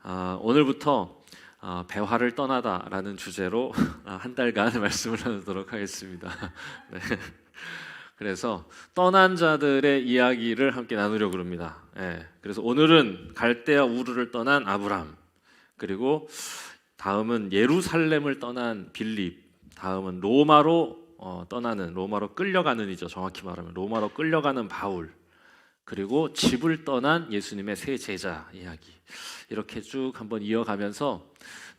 오늘부터 배화를 떠나다라는 주제로 한 달간 말씀을 나누도록 하겠습니다. 네. 그래서 떠난 자들의 이야기를 함께 나누려고 합니다. 네. 그래서 오늘은 갈대아 우르를 떠난 아브람, 그리고 다음은 예루살렘을 떠난 빌립, 다음은 로마로 로마로 끌려가는이죠. 정확히 말하면 로마로 끌려가는 바울, 그리고 집을 떠난 예수님의 세 제자 이야기, 이렇게 쭉 한번 이어가면서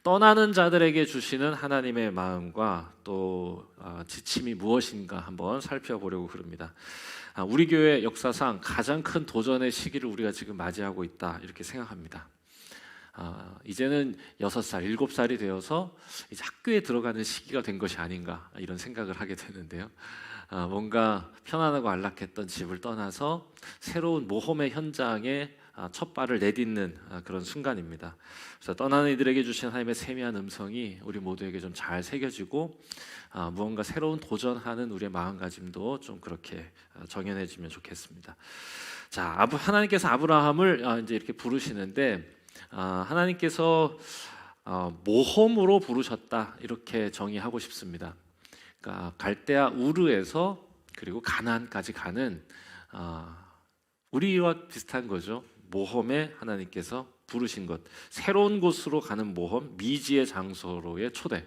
떠나는 자들에게 주시는 하나님의 마음과 또 지침이 무엇인가 한번 살펴보려고 합니다. 우리 교회 역사상 가장 큰 도전의 시기를 우리가 지금 맞이하고 있다, 이렇게 생각합니다. 이제는 6살, 7살이 되어서 이제 학교에 들어가는 시기가 된 것이 아닌가, 이런 생각을 하게 되는데요. 뭔가 편안하고 안락했던 집을 떠나서 새로운 모험의 현장에 첫 발을 내딛는 그런 순간입니다. 그래서 떠나는 이들에게 주신 하나님의 세미한 음성이 우리 모두에게 좀 잘 새겨지고 무언가 새로운 도전하는 우리의 마음가짐도 좀 그렇게 정연해지면 좋겠습니다. 자, 하나님께서 아브라함을 이제 이렇게 부르시는데 하나님께서 모험으로 부르셨다, 이렇게 정의하고 싶습니다. 그러니까 갈대아 우르에서 그리고 가나안까지 가는 우리와 비슷한 거죠. 모험에 하나님께서 부르신 것, 새로운 곳으로 가는 모험, 미지의 장소로의 초대.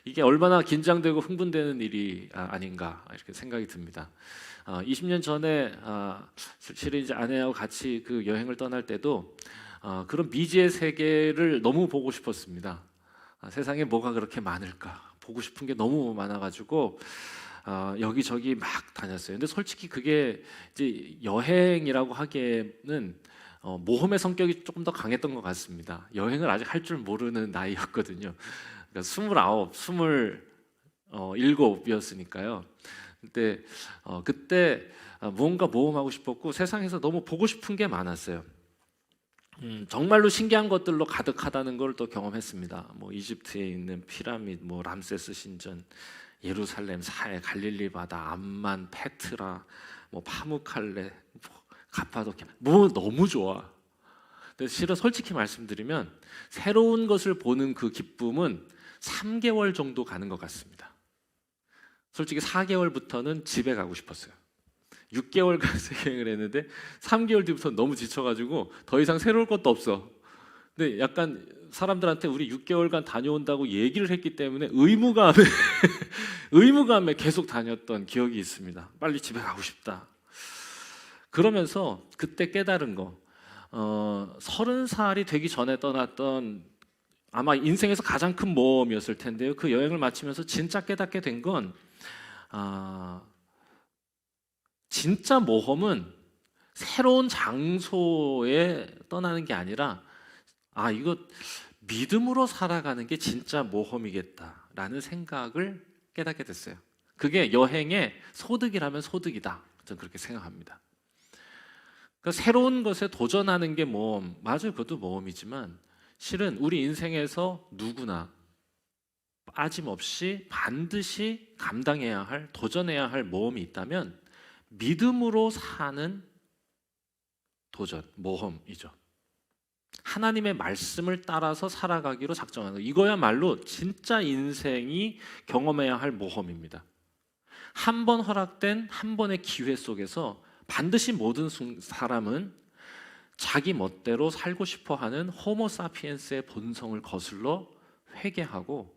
이게 얼마나 긴장되고 흥분되는 일이 아닌가, 이렇게 생각이 듭니다. 20년 전에 실은 이제 아내하고 같이 그 여행을 떠날 때도 그런 미지의 세계를 너무 보고 싶었습니다. 세상에 뭐가 그렇게 많을까, 보고 싶은 게 너무 많아가지고 여기저기 막 다녔어요. 근데 솔직히 그게 이제 여행이라고 하기에는 모험의 성격이 조금 더 강했던 것 같습니다. 여행을 아직 할 줄 모르는 나이였거든요. 그러니까 29, 27이었으니까요. 그때 무언가 모험하고 싶었고 세상에서 너무 보고 싶은 게 많았어요. 정말로 신기한 것들로 가득하다는 걸 또 경험했습니다. 뭐 이집트에 있는 피라미드, 뭐 람세스 신전, 예루살렘, 사해, 갈릴리 바다, 암만, 페트라, 뭐 파무칼레, 뭐 가파도키아, 뭐 너무 좋아. 근데 실은 솔직히 말씀드리면 새로운 것을 보는 그 기쁨은 3개월 정도 가는 것 같습니다. 솔직히 4개월부터는 집에 가고 싶었어요. 6개월간 여행을 했는데 3개월 뒤부터 너무 지쳐가지고 더 이상 새로울 것도 없어. 근데 약간 사람들한테 우리 6개월간 다녀온다고 얘기를 했기 때문에 의무감에 계속 다녔던 기억이 있습니다. 빨리 집에 가고 싶다. 그러면서 그때 깨달은 거, 30살이 되기 전에 떠났던 아마 인생에서 가장 큰 모험이었을 텐데요. 그 여행을 마치면서 진짜 깨닫게 된 건 진짜 모험은 새로운 장소에 떠나는 게 아니라 이거 믿음으로 살아가는 게 진짜 모험이겠다라는 생각을 깨닫게 됐어요. 그게 여행의 소득이라면 소득이다, 저는 그렇게 생각합니다. 그러니까 새로운 것에 도전하는 게 모험, 맞아요. 그것도 모험이지만 실은 우리 인생에서 누구나 빠짐없이 반드시 감당해야 할, 도전해야 할 모험이 있다면 믿음으로 사는 도전, 모험이죠. 하나님의 말씀을 따라서 살아가기로 작정하는 거, 이거야말로 진짜 인생이 경험해야 할 모험입니다. 한 번 허락된 한 번의 기회 속에서 반드시 모든 사람은 자기 멋대로 살고 싶어하는 호모사피엔스의 본성을 거슬러 회개하고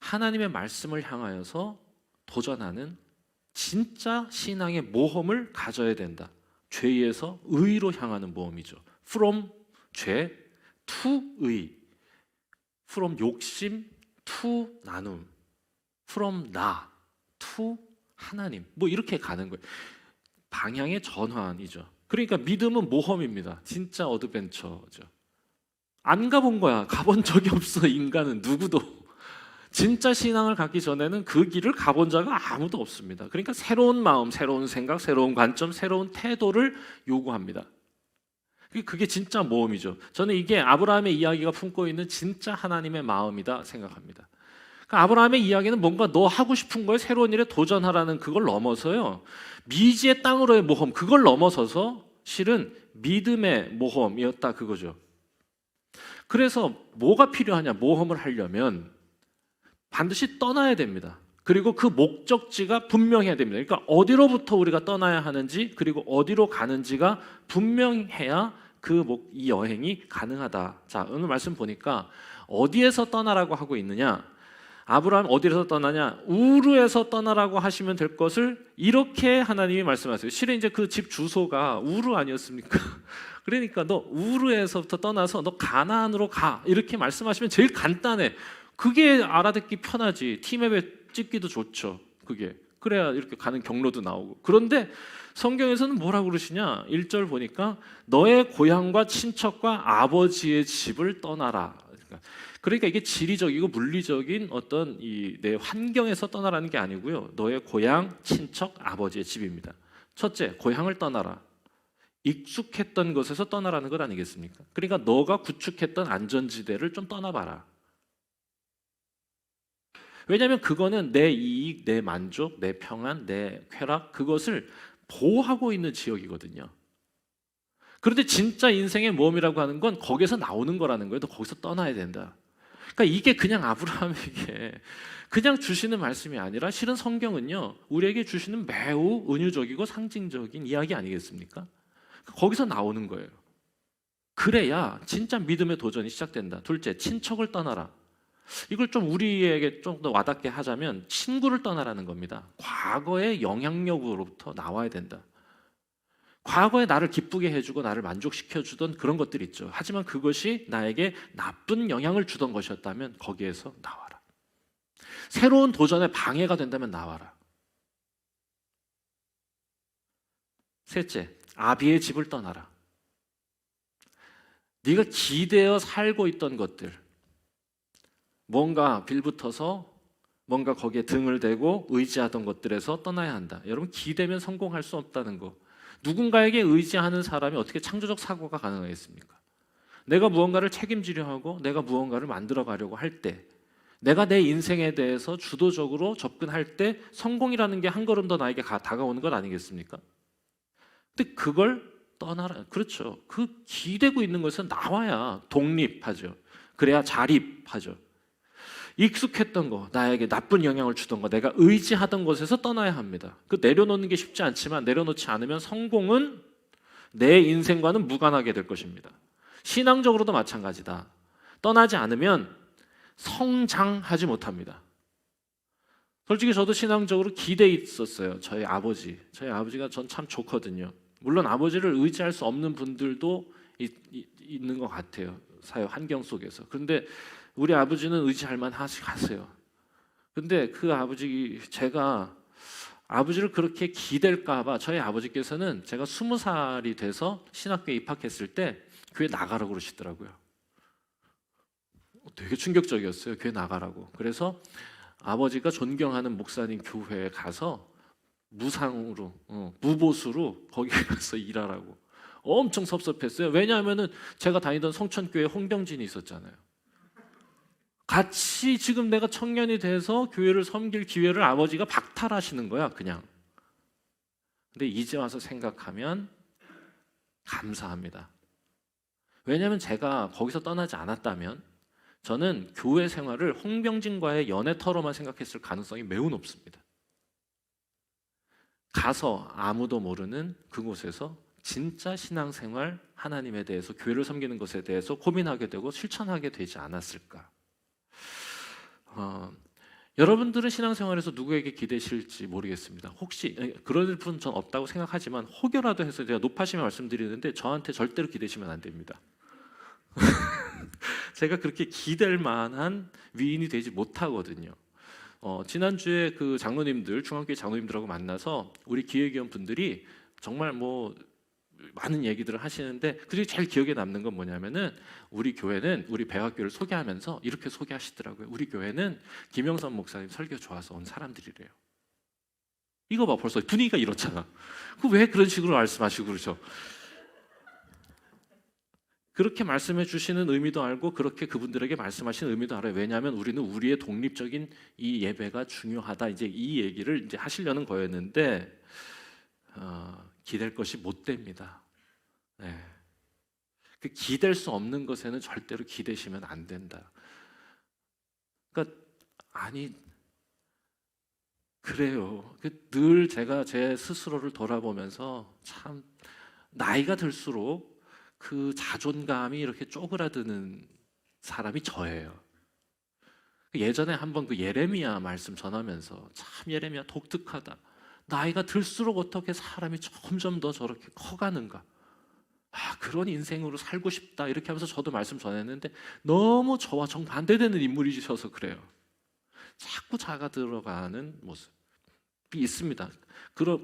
하나님의 말씀을 향하여서 도전하는 진짜 신앙의 모험을 가져야 된다. 죄에서 의로 향하는 모험이죠. From 죄 to 의, From 욕심 to 나눔, From 나 to 하나님, 뭐 이렇게 가는 거예요. 방향의 전환이죠. 그러니까 믿음은 모험입니다. 진짜 어드벤처죠. 안 가본 거야. 가본 적이 없어, 인간은 누구도. 진짜 신앙을 갖기 전에는 그 길을 가본 자가 아무도 없습니다. 그러니까 새로운 마음, 새로운 생각, 새로운 관점, 새로운 태도를 요구합니다. 그게 진짜 모험이죠. 저는 이게 아브라함의 이야기가 품고 있는 진짜 하나님의 마음이다 생각합니다. 그러니까 아브라함의 이야기는 뭔가 너 하고 싶은 거에 새로운 일에 도전하라는 그걸 넘어서요, 미지의 땅으로의 모험, 그걸 넘어서서 실은 믿음의 모험이었다, 그거죠. 그래서 뭐가 필요하냐? 모험을 하려면 반드시 떠나야 됩니다. 그리고 그 목적지가 분명해야 됩니다. 그러니까 어디로부터 우리가 떠나야 하는지, 그리고 어디로 가는지가 분명해야 이 여행이 가능하다. 자, 오늘 말씀 보니까 어디에서 떠나라고 하고 있느냐? 아브라함 어디에서 떠나냐? 우르에서 떠나라고 하시면 될 것을 이렇게 하나님이 말씀하세요. 실은 이제 그 집 주소가 우르 아니었습니까? 그러니까 너 우르에서부터 떠나서 너 가나안으로 가. 이렇게 말씀하시면 제일 간단해. 그게 알아듣기 편하지. 티맵에 찍기도 좋죠. 그게. 그래야 이렇게 가는 경로도 나오고. 그런데 성경에서는 뭐라고 그러시냐? 1절 보니까 너의 고향과 친척과 아버지의 집을 떠나라. 그러니까 이게 지리적이고 물리적인 어떤 내 환경에서 떠나라는 게 아니고요. 너의 고향, 친척, 아버지의 집입니다. 첫째, 고향을 떠나라. 익숙했던 것에서 떠나라는 것 아니겠습니까? 그러니까 너가 구축했던 안전지대를 좀 떠나봐라. 왜냐하면 그거는 내 이익, 내 만족, 내 평안, 내 쾌락, 그것을 보호하고 있는 지역이거든요. 그런데 진짜 인생의 모험이라고 하는 건 거기서 나오는 거라는 거예요. 너 거기서 떠나야 된다. 그러니까 이게 그냥 아브라함에게 그냥 주시는 말씀이 아니라 실은 성경은요, 우리에게 주시는 매우 은유적이고 상징적인 이야기 아니겠습니까? 거기서 나오는 거예요. 그래야 진짜 믿음의 도전이 시작된다. 둘째, 친척을 떠나라. 이걸 좀 우리에게 좀 더 와닿게 하자면 친구를 떠나라는 겁니다. 과거의 영향력으로부터 나와야 된다. 과거에 나를 기쁘게 해주고 나를 만족시켜주던 그런 것들 있죠. 하지만 그것이 나에게 나쁜 영향을 주던 것이었다면 거기에서 나와라. 새로운 도전에 방해가 된다면 나와라. 셋째, 아비의 집을 떠나라. 네가 기대어 살고 있던 것들, 뭔가 빌붙어서 뭔가 거기에 등을 대고 의지하던 것들에서 떠나야 한다. 여러분, 기대면 성공할 수 없다는 거. 누군가에게 의지하는 사람이 어떻게 창조적 사고가 가능하겠습니까? 내가 무언가를 책임지려 하고 내가 무언가를 만들어 가려고 할 때, 내가 내 인생에 대해서 주도적으로 접근할 때 성공이라는 게 한 걸음 더 나에게 다가오는 것 아니겠습니까? 근데 그걸 떠나라. 그렇죠. 그 기대고 있는 것은 나와야 독립하죠. 그래야 자립하죠. 익숙했던 거, 나에게 나쁜 영향을 주던 거, 내가 의지하던 것에서 떠나야 합니다. 그 내려놓는 게 쉽지 않지만 내려놓지 않으면 성공은 내 인생과는 무관하게 될 것입니다. 신앙적으로도 마찬가지다. 떠나지 않으면 성장하지 못합니다. 솔직히 저도 신앙적으로 기대 있었어요. 저희 아버지가 전 참 좋거든요. 물론 아버지를 의지할 수 없는 분들도 있는 것 같아요. 사회 환경 속에서. 그런데 우리 아버지는 의지할 만하세요. 근데 제가 아버지를 그렇게 기댈까봐 저희 아버지께서는 제가 20살이 돼서 신학교에 입학했을 때 교회 나가라고 그러시더라고요. 되게 충격적이었어요. 교회 나가라고. 그래서 아버지가 존경하는 목사님 교회에 가서 무상으로, 무보수로 거기 가서 일하라고. 엄청 섭섭했어요. 왜냐하면은 제가 다니던 성천교회 홍병진이 있었잖아요. 같이 지금 내가 청년이 돼서 교회를 섬길 기회를 아버지가 박탈하시는 거야, 그냥. 근데 이제 와서 생각하면 감사합니다. 왜냐하면 제가 거기서 떠나지 않았다면 저는 교회 생활을 홍병진과의 연애터로만 생각했을 가능성이 매우 높습니다. 가서 아무도 모르는 그곳에서 진짜 신앙생활, 하나님에 대해서, 교회를 섬기는 것에 대해서 고민하게 되고 실천하게 되지 않았을까. 여러분들은 신앙생활에서 누구에게 기대실지 모르겠습니다. 혹시 그럴 분 전 없다고 생각하지만 혹여라도 해서 제가 높아시면 말씀드리는데 저한테 절대로 기대시면 안 됩니다. 제가 그렇게 기댈 만한 위인이 되지 못하거든요. 지난주에 그 장로님들, 중앙교회 장로님들하고 만나서 우리 기획위원 분들이 정말 많은 얘기들을 하시는데 그중에 제일 기억에 남는 건 뭐냐면은 우리 교회는 우리 배학교를 소개하면서 이렇게 소개하시더라고요. 우리 교회는 김영선 목사님 설교 좋아서 온 사람들이래요. 이거 봐, 벌써 분위기가 이렇잖아. 왜 그런 식으로 말씀하시고 그러죠? 그렇게 말씀해 주시는 의미도 알고 그렇게 그분들에게 말씀하시는 의미도 알아요. 왜냐하면 우리는 우리의 독립적인 이 예배가 중요하다. 이제 이 얘기를 이제 하시려는 거였는데 기댈 것이 못 됩니다. 네. 그 기댈 수 없는 것에는 절대로 기대시면 안 된다. 그러니까 아니 그래요. 늘 제가 제 스스로를 돌아보면서 참 나이가 들수록 그 자존감이 이렇게 쪼그라드는 사람이 저예요. 예전에 한번 그 예레미야 말씀 전하면서 참 예레미야 독특하다. 나이가 들수록 어떻게 사람이 점점 더 저렇게 커가는가. 그런 인생으로 살고 싶다 이렇게 하면서 저도 말씀 전했는데 너무 저와 정반대되는 인물이셔서 그래요. 자꾸 자가 들어가는 모습이 있습니다.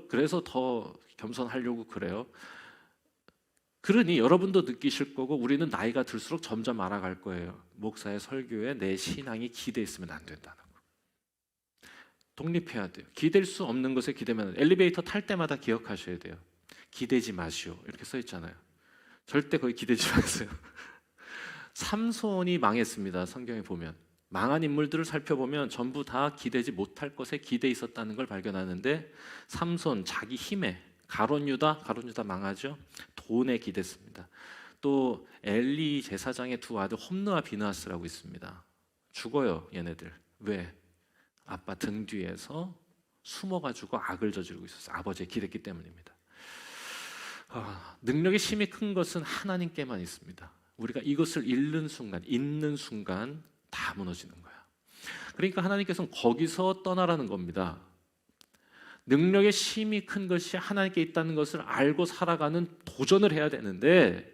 그래서 더 겸손하려고 그래요. 그러니 여러분도 느끼실 거고 우리는 나이가 들수록 점점 알아갈 거예요. 목사의 설교에 내 신앙이 기대있으면 안 된다는 거. 독립해야 돼요. 기댈 수 없는 것에 기대면 엘리베이터 탈 때마다 기억하셔야 돼요. 기대지 마시오 이렇게 써 있잖아요. 절대 거기 기대지 마세요. 삼손이 망했습니다. 성경에 보면 망한 인물들을 살펴보면 전부 다 기대지 못할 것에 기대 있었다는 걸 발견하는데 삼손 자기 힘에 가룟 유다 망하죠. 돈에 기댔습니다. 또 엘리 제사장의 두 아들 홈느와 비느하스라고 있습니다. 죽어요 얘네들. 왜? 아빠 등 뒤에서 숨어가지고 악을 저지르고 있었어요. 아버지에 기댔기 때문입니다. 능력의 힘이 큰 것은 하나님께만 있습니다. 우리가 이것을 잊는 순간 다 무너지는 거야. 그러니까 하나님께서는 거기서 떠나라는 겁니다. 능력의 힘이 큰 것이 하나님께 있다는 것을 알고 살아가는 도전을 해야 되는데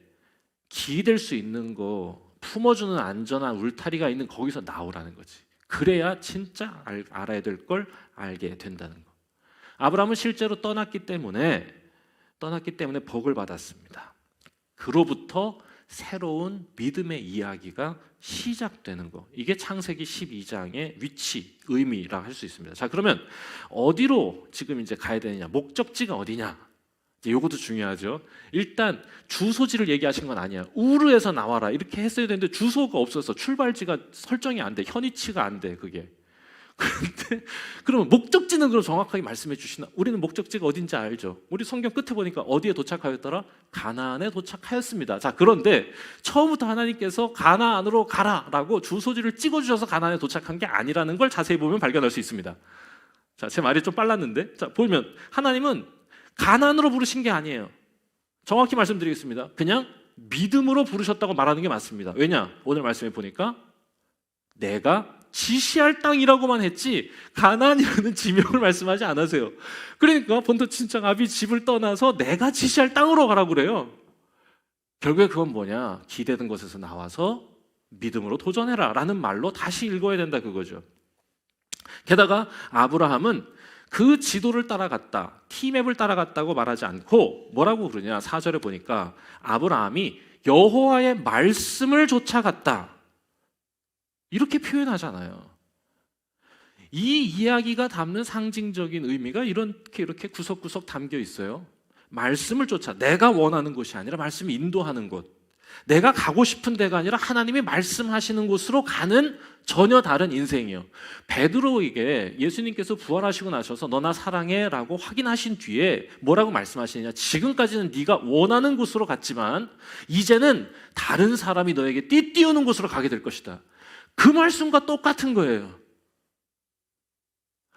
기댈 수 있는 거, 품어주는 안전한 울타리가 있는 거기서 나오라는 거지. 그래야 진짜 알아야 될 걸 알게 된다는 거. 아브라함은 실제로 떠났기 때문에 복을 받았습니다. 그로부터 새로운 믿음의 이야기가 시작되는 거. 이게 창세기 12장의 위치, 의미라 할 수 있습니다. 자, 그러면 어디로 지금 이제 가야 되느냐? 목적지가 어디냐? 이것도 중요하죠. 일단 주소지를 얘기하신 건 아니야. 우르에서 나와라 이렇게 했어야 되는데 주소가 없어서 출발지가 설정이 안 돼. 현위치가 안 돼. 그게. 그런데 그러면 목적지는 그럼 정확하게 말씀해 주시나? 우리는 목적지가 어딘지 알죠. 우리 성경 끝에 보니까 어디에 도착하였더라? 가나안에 도착하였습니다. 자, 그런데 처음부터 하나님께서 가나안으로 가라라고 주소지를 찍어주셔서 가나안에 도착한 게 아니라는 걸 자세히 보면 발견할 수 있습니다. 자, 제 말이 좀 빨랐는데, 자 보면 하나님은 가나안으로 부르신 게 아니에요. 정확히 말씀드리겠습니다. 그냥 믿음으로 부르셨다고 말하는 게 맞습니다. 왜냐? 오늘 말씀해 보니까 내가 지시할 땅이라고만 했지 가나안이라는 지명을 말씀하지 않으세요. 그러니까 본토 친척 아비 집을 떠나서 내가 지시할 땅으로 가라고 그래요. 결국에 그건 뭐냐? 기대던 곳에서 나와서 믿음으로 도전해라 라는 말로 다시 읽어야 된다 그거죠. 게다가 아브라함은 그 지도를 따라갔다, 티맵을 따라갔다고 말하지 않고 뭐라고 그러냐? 4절에 보니까 아브라함이 여호와의 말씀을 쫓아갔다 이렇게 표현하잖아요. 이 이야기가 담는 상징적인 의미가 이렇게 구석구석 담겨 있어요. 말씀을 쫓아, 내가 원하는 곳이 아니라 말씀이 인도하는 곳, 내가 가고 싶은 데가 아니라 하나님이 말씀하시는 곳으로 가는 전혀 다른 인생이요. 베드로에게 예수님께서 부활하시고 나셔서 너 나 사랑해 라고 확인하신 뒤에 뭐라고 말씀하시느냐? 지금까지는 네가 원하는 곳으로 갔지만 이제는 다른 사람이 너에게 띠띠우는 곳으로 가게 될 것이다. 그 말씀과 똑같은 거예요.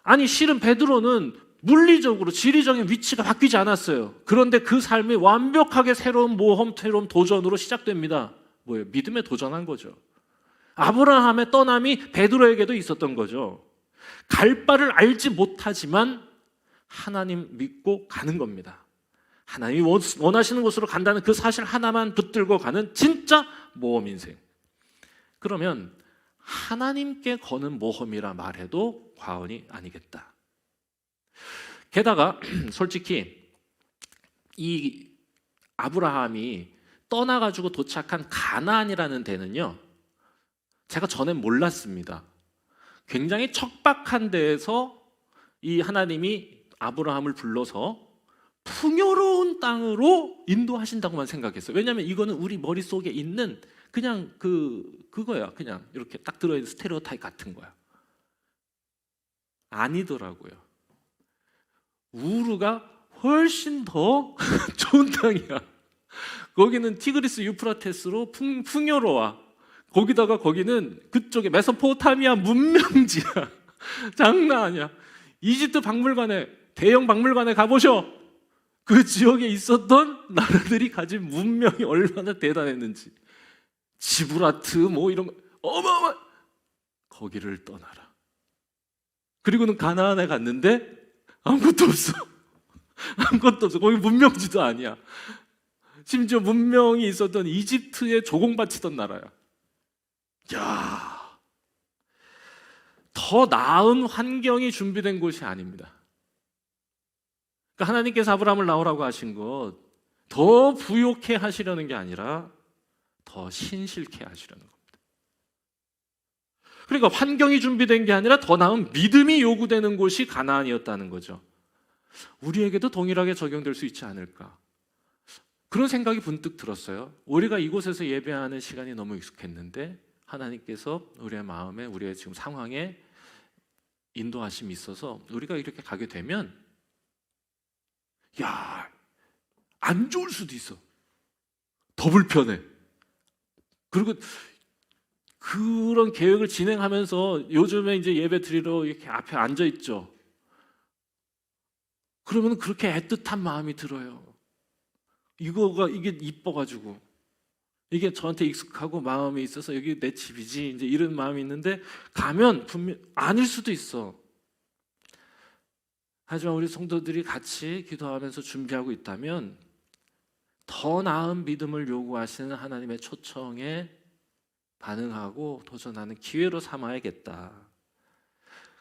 아니 실은 베드로는 물리적으로 지리적인 위치가 바뀌지 않았어요. 그런데 그 삶이 완벽하게 새로운 모험, 새로운 도전으로 시작됩니다. 뭐예요? 믿음에 도전한 거죠. 아브라함의 떠남이 베드로에게도 있었던 거죠. 갈 바를 알지 못하지만 하나님 믿고 가는 겁니다. 하나님이 원하시는 곳으로 간다는 그 사실 하나만 붙들고 가는 진짜 모험 인생. 그러면 하나님께 거는 모험이라 말해도 과언이 아니겠다. 게다가 솔직히 이 아브라함이 떠나가지고 도착한 가나안이라는 데는요, 제가 전엔 몰랐습니다. 굉장히 척박한 데에서 이 하나님이 아브라함을 불러서 풍요로운 땅으로 인도하신다고만 생각했어요. 왜냐하면 이거는 우리 머릿속에 있는 그냥 그거야. 그냥 이렇게 딱 들어있는 스테레오타입 같은 거야. 아니더라고요. 우르가 훨씬 더 좋은 땅이야. 거기는 티그리스 유프라테스로 풍요로워. 거기다가 거기는 그쪽에 메소포타미아 문명지야. 장난 아니야. 이집트 박물관에, 대형 박물관에 가보셔. 그 지역에 있었던 나라들이 가진 문명이 얼마나 대단했는지. 지브라트 뭐 이런 거 어마어마. 거기를 떠나라. 그리고는 가나안에 갔는데 아무것도 없어. 아무것도 없어. 거기 문명지도 아니야. 심지어 문명이 있었던 이집트에 조공바치던 나라야. 야, 더 나은 환경이 준비된 곳이 아닙니다. 그러니까 하나님께서 아브라함을 나오라고 하신 것, 더 부욕해 하시려는 게 아니라 더 신실케 하시려는 겁니다. 그러니까 환경이 준비된 게 아니라 더 나은 믿음이 요구되는 곳이 가나안이었다는 거죠. 우리에게도 동일하게 적용될 수 있지 않을까, 그런 생각이 문득 들었어요. 우리가 이곳에서 예배하는 시간이 너무 익숙했는데 하나님께서 우리의 마음에, 우리의 지금 상황에 인도하심이 있어서 우리가 이렇게 가게 되면 야, 안 좋을 수도 있어. 더 불편해. 그리고 그런 계획을 진행하면서 요즘에 이제 예배 드리러 이렇게 앞에 앉아 있죠. 그러면 그렇게 애틋한 마음이 들어요. 이게 이뻐가지고, 이게 저한테 익숙하고 마음이 있어서 여기 내 집이지, 이제 이런 마음이 있는데 가면 분명 아닐 수도 있어. 하지만 우리 성도들이 같이 기도하면서 준비하고 있다면 더 나은 믿음을 요구하시는 하나님의 초청에 반응하고 도전하는 기회로 삼아야겠다.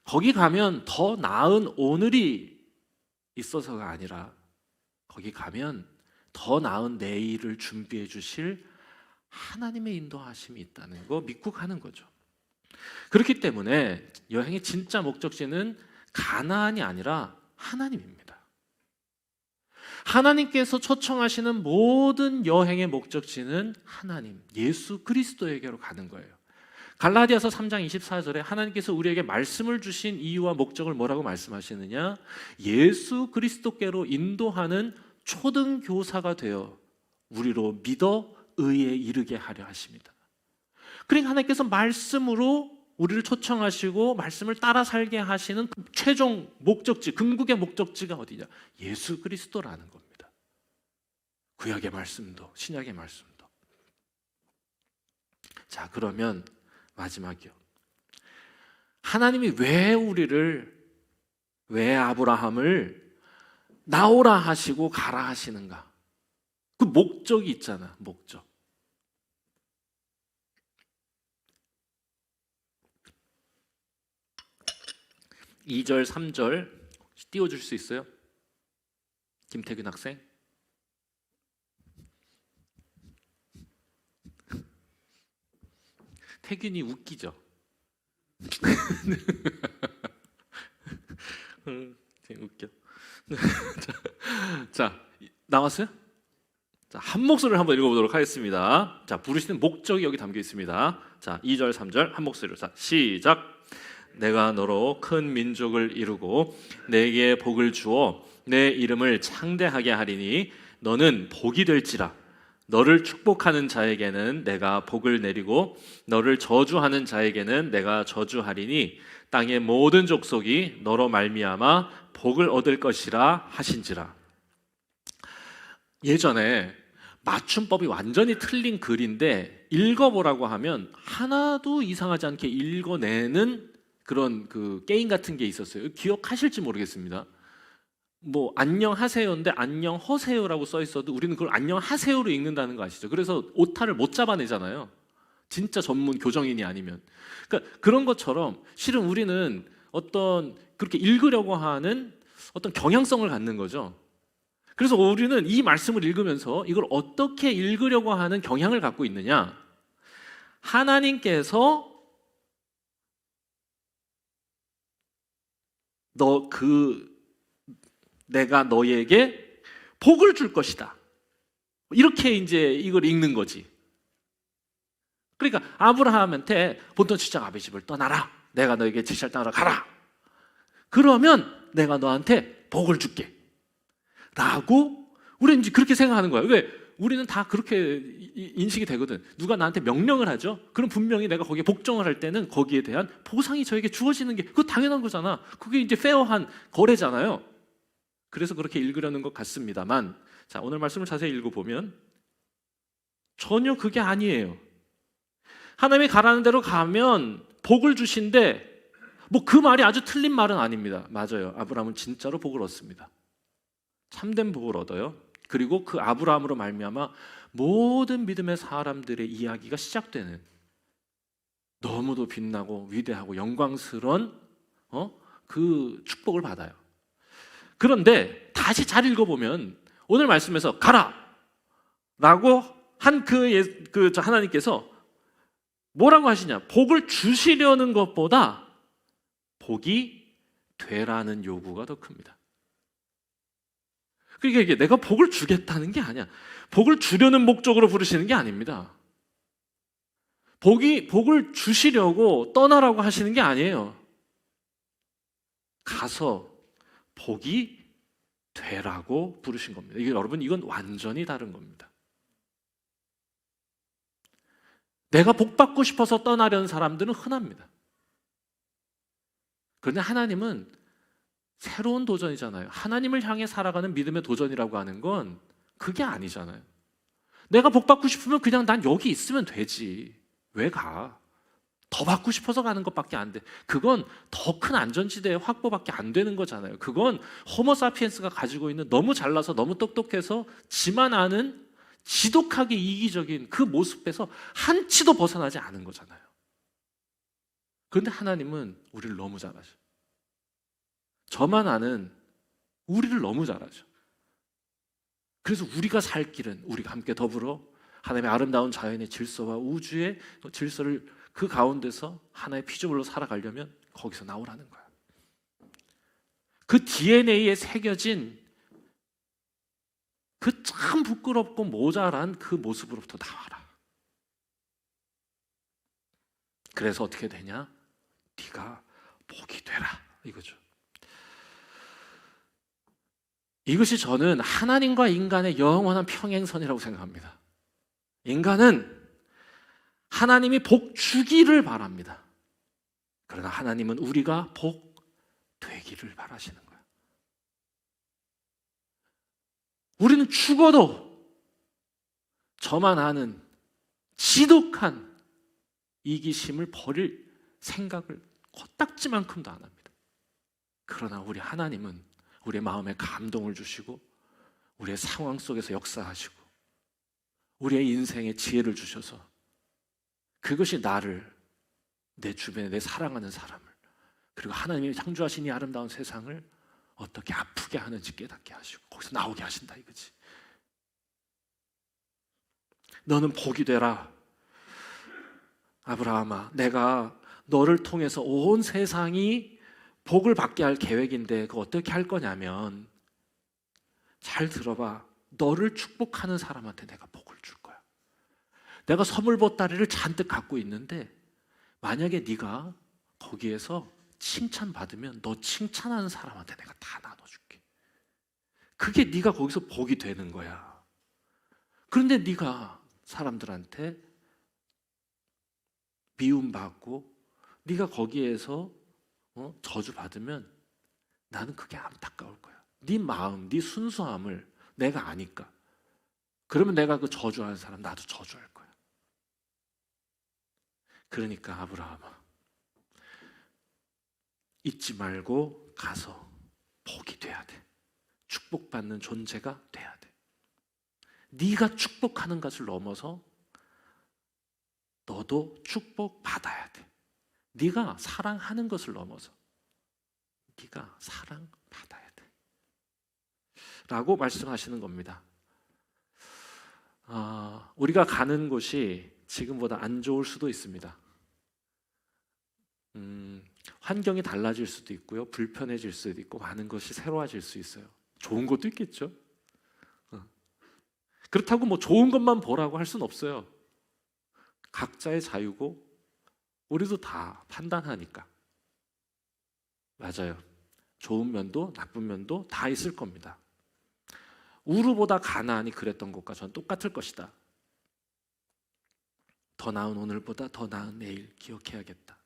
거기 가면 더 나은 오늘이 있어서가 아니라 거기 가면 더 나은 내일을 준비해 주실 하나님의 인도하심이 있다는 거 믿고 가는 거죠. 그렇기 때문에 여행의 진짜 목적지는 가나안이 아니라 하나님입니다. 하나님께서 초청하시는 모든 여행의 목적지는 하나님, 예수 그리스도에게로 가는 거예요. 갈라디아서 3장 24절에 하나님께서 우리에게 말씀을 주신 이유와 목적을 뭐라고 말씀하시느냐? 예수 그리스도께로 인도하는 초등교사가 되어 우리로 믿어 의에 이르게 하려 하십니다. 그러니까 하나님께서 말씀으로 우리를 초청하시고 말씀을 따라 살게 하시는 최종 목적지, 궁극의 목적지가 어디냐? 예수 그리스도라는 겁니다. 구약의 말씀도 신약의 말씀도. 자, 그러면 마지막이요. 하나님이 왜 아브라함을 나오라 하시고 가라 하시는가? 그 목적이 있잖아, 목적. (2절) (3절) 띄워줄 수 있어요? 김태균 학생. 태균이 웃기죠? 웃겨. 자, 나왔어요? 자, 한 목소리를 한번 읽어보도록 하겠습니다. 자, 부르시는 목적이 여기 담겨 있습니다. 자, 2절 3절 한 목소리로. 자, 시작. 내가 너로 큰 민족을 이루고 내게 복을 주어 내 이름을 창대하게 하리니 너는 복이 될지라. 너를 축복하는 자에게는 내가 복을 내리고 너를 저주하는 자에게는 내가 저주하리니 땅의 모든 족속이 너로 말미암아 복을 얻을 것이라 하신지라. 예전에 맞춤법이 완전히 틀린 글인데 읽어보라고 하면 하나도 이상하지 않게 읽어내는 그런 그 게임 같은 게 있었어요. 기억하실지 모르겠습니다. 뭐 안녕하세요인데 안녕허세요라고 써 있어도 우리는 그걸 안녕하세요로 읽는다는 거 아시죠? 그래서 오타를 못 잡아내잖아요. 진짜 전문 교정인이 아니면. 그러니까 그런 것처럼 실은 우리는 어떤 그렇게 읽으려고 하는 어떤 경향성을 갖는 거죠. 그래서 우리는 이 말씀을 읽으면서 이걸 어떻게 읽으려고 하는 경향을 갖고 있느냐? 하나님께서 내가 너에게 복을 줄 것이다. 이렇게 이제 이걸 읽는 거지. 그러니까 아브라함한테 본토 친척 아비 집을 떠나라. 내가 너에게 지시할 땅으로 가라. 그러면 내가 너한테 복을 줄게. 라고 우리는 이제 그렇게 생각하는 거야. 왜? 우리는 다 그렇게 인식이 되거든. 누가 나한테 명령을 하죠? 그럼 분명히 내가 거기에 복종을 할 때는 거기에 대한 보상이 저에게 주어지는 게 그거 당연한 거잖아. 그게 이제 페어한 거래잖아요. 그래서 그렇게 읽으려는 것 같습니다만, 자, 오늘 말씀을 자세히 읽어보면 전혀 그게 아니에요. 하나님이 가라는 대로 가면 복을 주신데, 뭐 그 말이 아주 틀린 말은 아닙니다. 맞아요. 아브라함은 진짜로 복을 얻습니다. 참된 복을 얻어요. 그리고 그 아브라함으로 말미암아 모든 믿음의 사람들의 이야기가 시작되는, 너무도 빛나고 위대하고 영광스러운 그 축복을 받아요. 그런데 다시 잘 읽어보면 오늘 말씀에서 가라! 라고 한 그 하나님께서 뭐라고 하시냐? 복을 주시려는 것보다 복이 되라는 요구가 더 큽니다. 그러니까 이게 내가 복을 주겠다는 게 아니야. 복을 주려는 목적으로 부르시는 게 아닙니다. 복을 주시려고 떠나라고 하시는 게 아니에요. 가서 복이 되라고 부르신 겁니다. 이게 여러분, 이건 완전히 다른 겁니다. 내가 복 받고 싶어서 떠나려는 사람들은 흔합니다. 그런데 하나님은 새로운 도전이잖아요. 하나님을 향해 살아가는 믿음의 도전이라고 하는 건 그게 아니잖아요. 내가 복 받고 싶으면 그냥 난 여기 있으면 되지. 왜 가? 더 받고 싶어서 가는 것밖에 안 돼. 그건 더 큰 안전지대의 확보밖에 안 되는 거잖아요. 그건 호모사피엔스가 가지고 있는 너무 잘나서 너무 똑똑해서 지만 아는 지독하게 이기적인 그 모습에서 한치도 벗어나지 않은 거잖아요. 그런데 하나님은 우리를 너무 잘 아셔. 저만 아는 우리를 너무 잘 아셔. 그래서 우리가 살 길은 우리가 함께 더불어 하나님의 아름다운 자연의 질서와 우주의 질서를 그 가운데서 하나의 피조물로 살아가려면 거기서 나오라는 거야. 그 DNA에 새겨진 그 참 부끄럽고 모자란 그 모습으로부터 나와라. 그래서 어떻게 되냐? 네가 복이 되라, 이거죠. 이것이 저는 하나님과 인간의 영원한 평행선이라고 생각합니다. 인간은 하나님이 복 주기를 바랍니다. 그러나 하나님은 우리가 복 되기를 바라시는 거예요. 우리는 죽어도 저만 아는 지독한 이기심을 버릴 생각을 코딱지만큼도 안 합니다. 그러나 우리 하나님은 우리의 마음에 감동을 주시고 우리의 상황 속에서 역사하시고 우리의 인생에 지혜를 주셔서 그것이 나를, 내 주변에 내 사랑하는 사람을, 그리고 하나님이 창조하신 이 아름다운 세상을 어떻게 아프게 하는지 깨닫게 하시고 거기서 나오게 하신다, 이거지. 너는 복이 되라. 아브라함아, 내가 너를 통해서 온 세상이 복을 받게 할 계획인데 그거 어떻게 할 거냐면, 잘 들어봐. 너를 축복하는 사람한테 내가 복을 줄 거야. 내가 선물 보따리를 잔뜩 갖고 있는데 만약에 네가 거기에서 칭찬받으면 너 칭찬하는 사람한테 내가 다 나눠줄게. 그게 네가 거기서 복이 되는 거야. 그런데 네가 사람들한테 미움받고 네가 거기에서 저주받으면 나는 그게 안타까울 거야. 네 마음, 네 순수함을 내가 아니까. 그러면 내가 그 저주하는 사람 나도 저주할 거야. 그러니까 아브라함아, 잊지 말고 가서 복이 돼야 돼. 축복받는 존재가 돼야 돼. 네가 축복하는 것을 넘어서 너도 축복받아야 돼. 네가 사랑하는 것을 넘어서 네가 사랑받아야 돼 라고 말씀하시는 겁니다. 우리가 가는 곳이 지금보다 안 좋을 수도 있습니다. 환경이 달라질 수도 있고요, 불편해질 수도 있고, 많은 것이 새로워질 수 있어요. 좋은 것도 있겠죠. 그렇다고 뭐 좋은 것만 보라고 할 수는 없어요. 각자의 자유고 우리도 다 판단하니까. 맞아요. 좋은 면도 나쁜 면도 다 있을 겁니다. 우르보다 가나안이 그랬던 것과 전 똑같을 것이다. 더 나은 오늘보다 더 나은 내일 기억해야겠다.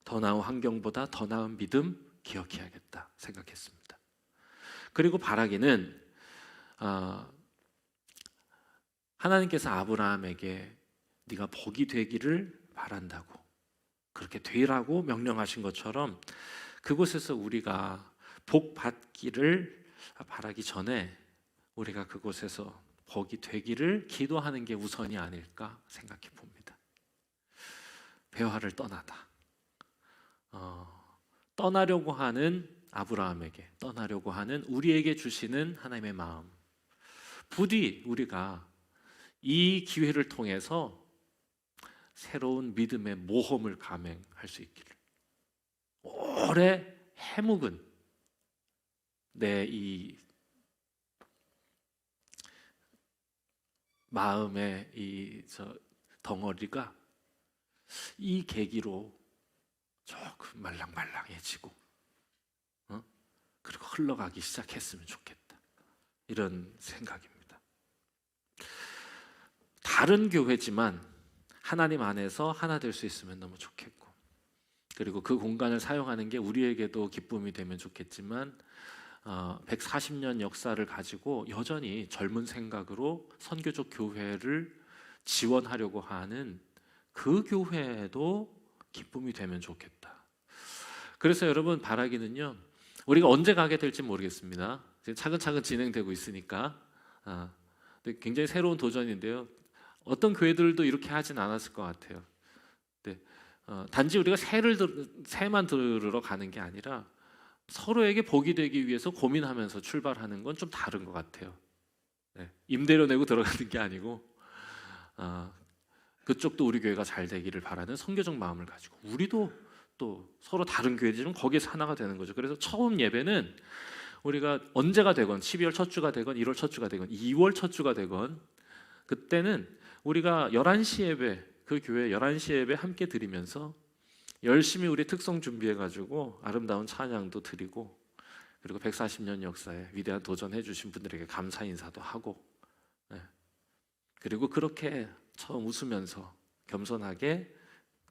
더 나은 환경보다 더 나은 믿음 기억해야겠다 생각했습니다. 그리고 바라기는 하나님께서 아브라함에게 네가 복이 되기를 바란다고, 그렇게 되라고 명령하신 것처럼 그곳에서 우리가 복 받기를 바라기 전에 우리가 그곳에서 복이 되기를 기도하는 게 우선이 아닐까 생각해 봅니다. 배화를 떠나다, 떠나려고 하는 아브라함에게, 떠나려고 하는 우리에게 주시는 하나님의 마음, 부디 우리가 이 기회를 통해서 새로운 믿음의 모험을 감행할 수 있기를, 오래 해묵은 내 이 마음의 이 덩어리가 이 계기로 조금 말랑말랑해지고 그리고 흘러가기 시작했으면 좋겠다, 이런 생각입니다. 다른 교회지만 하나님 안에서 하나 될 수 있으면 너무 좋겠고, 그리고 그 공간을 사용하는 게 우리에게도 기쁨이 되면 좋겠지만 140년 역사를 가지고 여전히 젊은 생각으로 선교적 교회를 지원하려고 하는 그 교회에도 기쁨이 되면 좋겠다. 그래서 여러분, 바라기는요, 우리가 언제 가게 될지 모르겠습니다. 차근차근 진행되고 있으니까 굉장히 새로운 도전인데요, 어떤 교회들도 이렇게 하진 않았을 것 같아요. 단지 우리가 새만 들으러 가는 게 아니라 서로에게 복이 되기 위해서 고민하면서 출발하는 건 좀 다른 것 같아요. 임대료 내고 들어가는 게 아니고 그쪽도 우리 교회가 잘 되기를 바라는 선교적 마음을 가지고, 우리도 또 서로 다른 교회지만 거기에서 하나가 되는 거죠. 그래서 처음 예배는 우리가 언제가 되건 12월 첫 주가 되건 1월 첫 주가 되건 2월 첫 주가 되건 그때는 우리가 11시 예배, 그 교회 11시 예배 함께 드리면서 열심히 우리 특성 준비해가지고 아름다운 찬양도 드리고, 그리고 140년 역사에 위대한 도전해 주신 분들에게 감사 인사도 하고, 그리고 그렇게 처음 웃으면서 겸손하게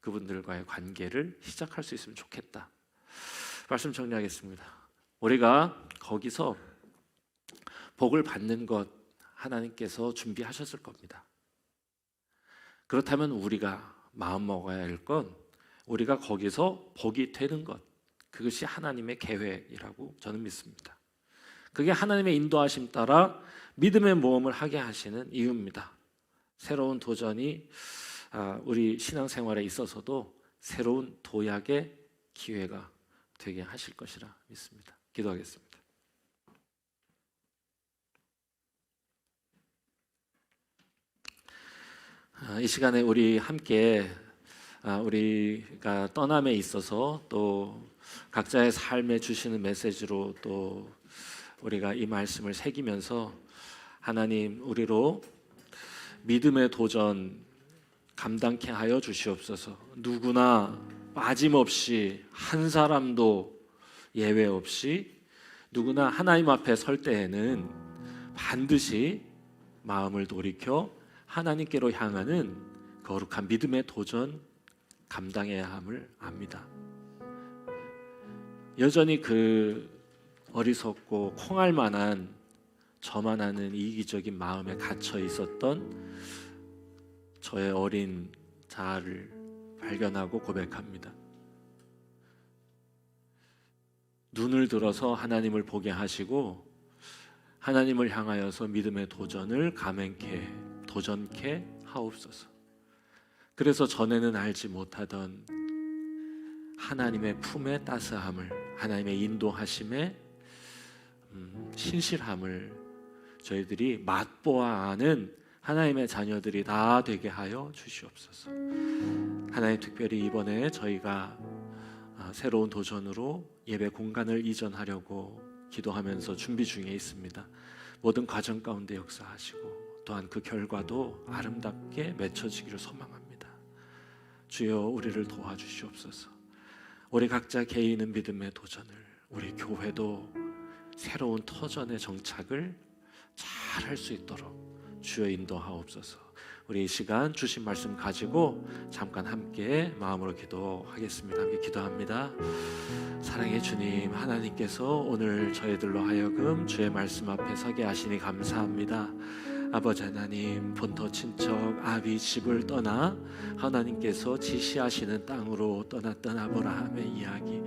그분들과의 관계를 시작할 수 있으면 좋겠다. 말씀 정리하겠습니다. 우리가 거기서 복을 받는 것 하나님께서 준비하셨을 겁니다. 그렇다면 우리가 마음 먹어야 할 건 우리가 거기서 복이 되는 것, 그것이 하나님의 계획이라고 저는 믿습니다. 그게 하나님의 인도하심 따라 믿음의 모험을 하게 하시는 이유입니다. 새로운 도전이 우리 신앙생활에 있어서도 새로운 도약의 기회가 되게 하실 것이라 믿습니다. 기도하겠습니다. 이 시간에 우리 함께 우리가 떠남에 있어서 또 각자의 삶에 주시는 메시지로 또 우리가 이 말씀을 새기면서, 하나님, 우리로 믿음의 도전 감당케 하여 주시옵소서. 누구나 빠짐없이, 한 사람도 예외 없이 누구나 하나님 앞에 설 때에는 반드시 마음을 돌이켜 하나님께로 향하는 거룩한 믿음의 도전 감당해야 함을 압니다. 여전히 그 어리석고 콩알 만한 저만 아는 이기적인 마음에 갇혀 있었던 저의 어린 자아를 발견하고 고백합니다. 눈을 들어서 하나님을 보게 하시고 하나님을 향하여서 믿음의 도전을 도전케 하옵소서. 그래서 전에는 알지 못하던 하나님의 품의 따스함을, 하나님의 인도하심의 신실함을 저희들이 맛보아 아는 하나님의 자녀들이 다 되게 하여 주시옵소서. 하나님, 특별히 이번에 저희가 새로운 도전으로 예배 공간을 이전하려고 기도하면서 준비 중에 있습니다. 모든 과정 가운데 역사하시고 또한 그 결과도 아름답게 맺혀지기를 소망합니다. 주여, 우리를 도와주시옵소서. 우리 각자 개인은 믿음의 도전을, 우리 교회도 새로운 터전의 정착을 잘 할 수 있도록 주여 인도하옵소서. 우리 이 시간 주신 말씀 가지고 잠깐 함께 마음으로 기도하겠습니다. 함께 기도합니다. 사랑의 주님, 하나님께서 오늘 저희들로 하여금 주의 말씀 앞에 서게 하시니 감사합니다. 아버지 하나님, 본토 친척 아비 집을 떠나 하나님께서 지시하시는 땅으로 떠났던 아브라함의 이야기,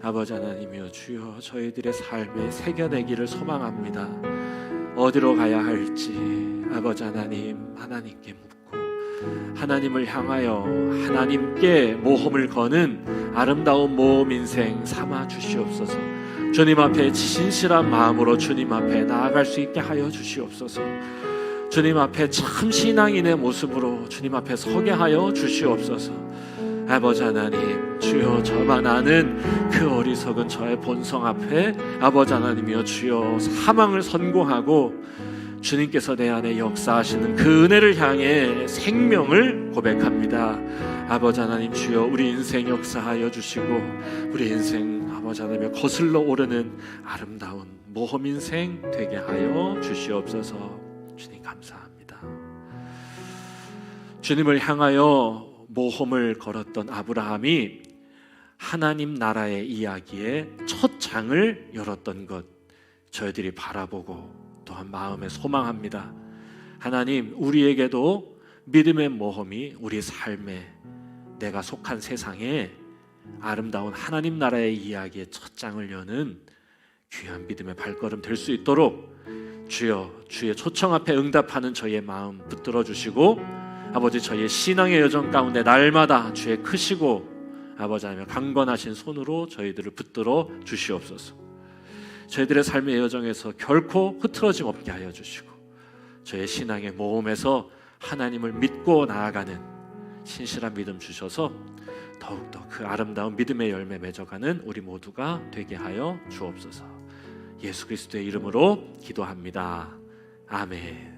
아버지 하나님이여 주여 저희들의 삶에 새겨내기를 소망합니다. 어디로 가야 할지 아버지 하나님, 하나님께 묻고 하나님을 향하여 하나님께 모험을 거는 아름다운 모험 인생 삼아 주시옵소서. 주님 앞에 진실한 마음으로 주님 앞에 나아갈 수 있게 하여 주시옵소서. 주님 앞에 참 신앙인의 모습으로 주님 앞에 서게 하여 주시옵소서. 아버지 하나님, 주여 저만 아는 그 어리석은 저의 본성 앞에 아버지 하나님이여 주여 사망을 선고하고 주님께서 내 안에 역사하시는 그 은혜를 향해 생명을 고백합니다. 아버지 하나님 주여 우리 인생 역사하여 주시고 우리 인생 아버지 하나님 거슬러 오르는 아름다운 모험 인생 되게 하여 주시옵소서. 주님 감사합니다. 주님을 향하여 모험을 걸었던 아브라함이 하나님 나라의 이야기의 첫 장을 열었던 것 저희들이 바라보고 또한 마음에 소망합니다. 하나님, 우리에게도 믿음의 모험이 우리 삶에 내가 속한 세상에 아름다운 하나님 나라의 이야기의 첫 장을 여는 귀한 믿음의 발걸음 될 수 있도록 주여 주의 초청 앞에 응답하는 저희의 마음 붙들어 주시고 아버지 저희의 신앙의 여정 가운데 날마다 주의 크시고 아버지 하나님 강건하신 손으로 저희들을 붙들어 주시옵소서. 저희들의 삶의 여정에서 결코 흐트러짐 없게 하여 주시고 저의 신앙의 모험에서 하나님을 믿고 나아가는 신실한 믿음 주셔서 더욱더 그 아름다운 믿음의 열매 맺어가는 우리 모두가 되게 하여 주옵소서. 예수 그리스도의 이름으로 기도합니다. 아멘.